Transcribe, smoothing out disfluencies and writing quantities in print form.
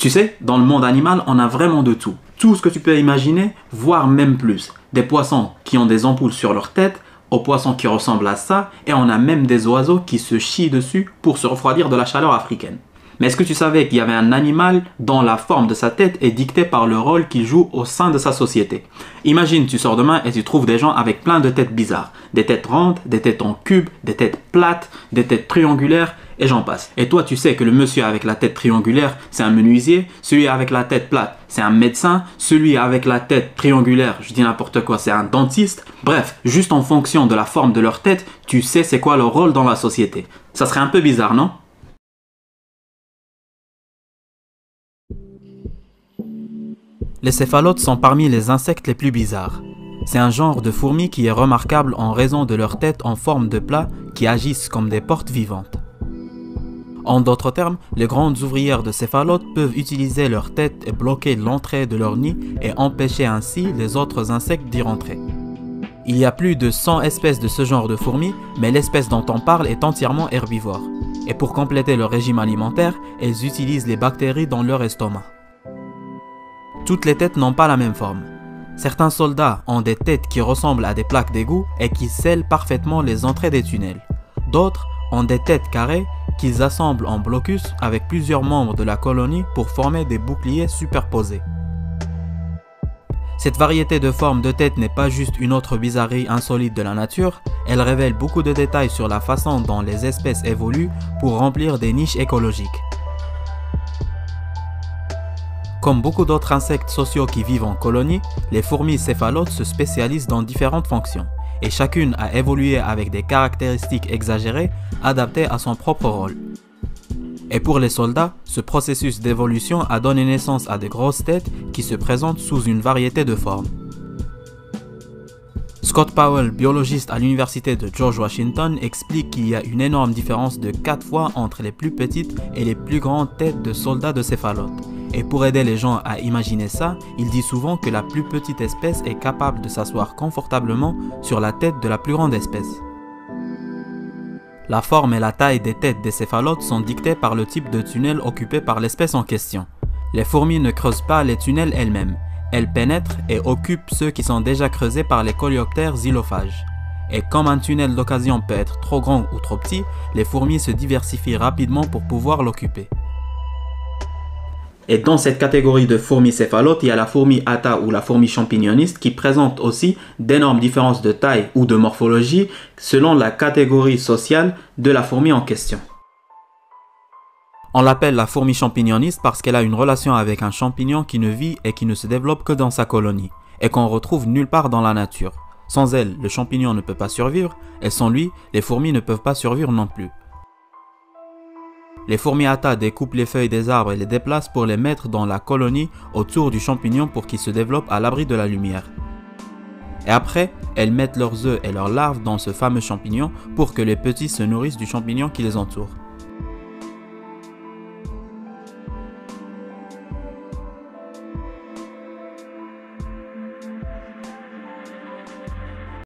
Tu sais, dans le monde animal, on a vraiment de tout. Tout ce que tu peux imaginer, voire même plus. Des poissons qui ont des ampoules sur leur tête, aux poissons qui ressemblent à ça, et on a même des oiseaux qui se chient dessus pour se refroidir de la chaleur africaine. Mais est-ce que tu savais qu'il y avait un animal dont la forme de sa tête est dictée par le rôle qu'il joue au sein de sa société? Imagine, tu sors demain et tu trouves des gens avec plein de têtes bizarres. Des têtes rondes, des têtes en cube, des têtes plates, des têtes triangulaires, et j'en passe. Et toi, tu sais que le monsieur avec la tête triangulaire, c'est un menuisier, celui avec la tête plate, c'est un médecin, celui avec la tête triangulaire, je dis n'importe quoi, c'est un dentiste. Bref, juste en fonction de la forme de leur tête, tu sais c'est quoi leur rôle dans la société. Ça serait un peu bizarre, non? Les céphalotes sont parmi les insectes les plus bizarres. C'est un genre de fourmis qui est remarquable en raison de leur tête en forme de plat qui agissent comme des portes vivantes. En d'autres termes, les grandes ouvrières de céphalotes peuvent utiliser leur tête et bloquer l'entrée de leur nid et empêcher ainsi les autres insectes d'y rentrer. Il y a plus de 100 espèces de ce genre de fourmis, mais l'espèce dont on parle est entièrement herbivore. Et pour compléter leur régime alimentaire, elles utilisent les bactéries dans leur estomac. Toutes les têtes n'ont pas la même forme. Certains soldats ont des têtes qui ressemblent à des plaques d'égout et qui scellent parfaitement les entrées des tunnels. D'autres ont des têtes carrées qu'ils assemblent en blocus avec plusieurs membres de la colonie pour former des boucliers superposés. Cette variété de formes de tête n'est pas juste une autre bizarrerie insolite de la nature, elle révèle beaucoup de détails sur la façon dont les espèces évoluent pour remplir des niches écologiques. Comme beaucoup d'autres insectes sociaux qui vivent en colonie, les fourmis céphalotes se spécialisent dans différentes fonctions, et chacune a évolué avec des caractéristiques exagérées adaptées à son propre rôle. Et pour les soldats, ce processus d'évolution a donné naissance à de grosses têtes qui se présentent sous une variété de formes. Scott Powell, biologiste à l'université de George Washington, explique qu'il y a une énorme différence de 4 fois entre les plus petites et les plus grandes têtes de soldats de céphalotes. Et pour aider les gens à imaginer ça, il dit souvent que la plus petite espèce est capable de s'asseoir confortablement sur la tête de la plus grande espèce. La forme et la taille des têtes des céphalotes sont dictées par le type de tunnel occupé par l'espèce en question. Les fourmis ne creusent pas les tunnels elles-mêmes. Elles pénètrent et occupent ceux qui sont déjà creusés par les coléoptères xylophages. Et comme un tunnel d'occasion peut être trop grand ou trop petit, les fourmis se diversifient rapidement pour pouvoir l'occuper. Et dans cette catégorie de fourmis céphalotes, il y a la fourmi atta ou la fourmi champignoniste qui présente aussi d'énormes différences de taille ou de morphologie selon la catégorie sociale de la fourmi en question. On l'appelle la fourmi champignoniste parce qu'elle a une relation avec un champignon qui ne vit et qui ne se développe que dans sa colonie et qu'on retrouve nulle part dans la nature. Sans elle, le champignon ne peut pas survivre et sans lui, les fourmis ne peuvent pas survivre non plus. Les fourmis atta découpent les feuilles des arbres et les déplacent pour les mettre dans la colonie autour du champignon pour qu'il se développe à l'abri de la lumière. Et après, elles mettent leurs œufs et leurs larves dans ce fameux champignon pour que les petits se nourrissent du champignon qui les entoure.